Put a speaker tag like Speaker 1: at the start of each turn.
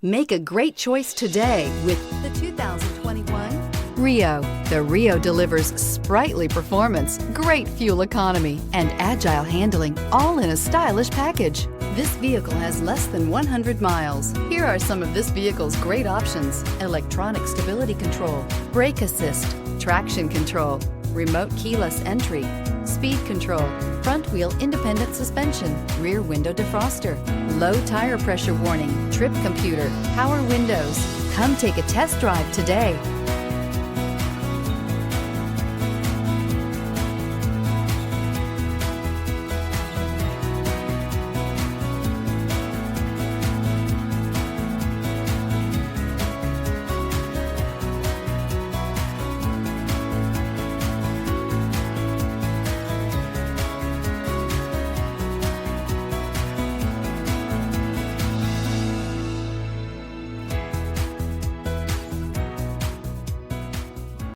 Speaker 1: Make a great choice today with the 2021 Rio. The Rio delivers sprightly performance, great fuel economy, and agile handling, all in a stylish package. This vehicle has less than 100 miles. Here are some of this vehicle's great options: electronic stability control, brake assist, traction control, remote keyless entry, speed control, front wheel independent suspension, rear window defroster, low tire pressure warning, trip computer, power windows. Come take a test drive today.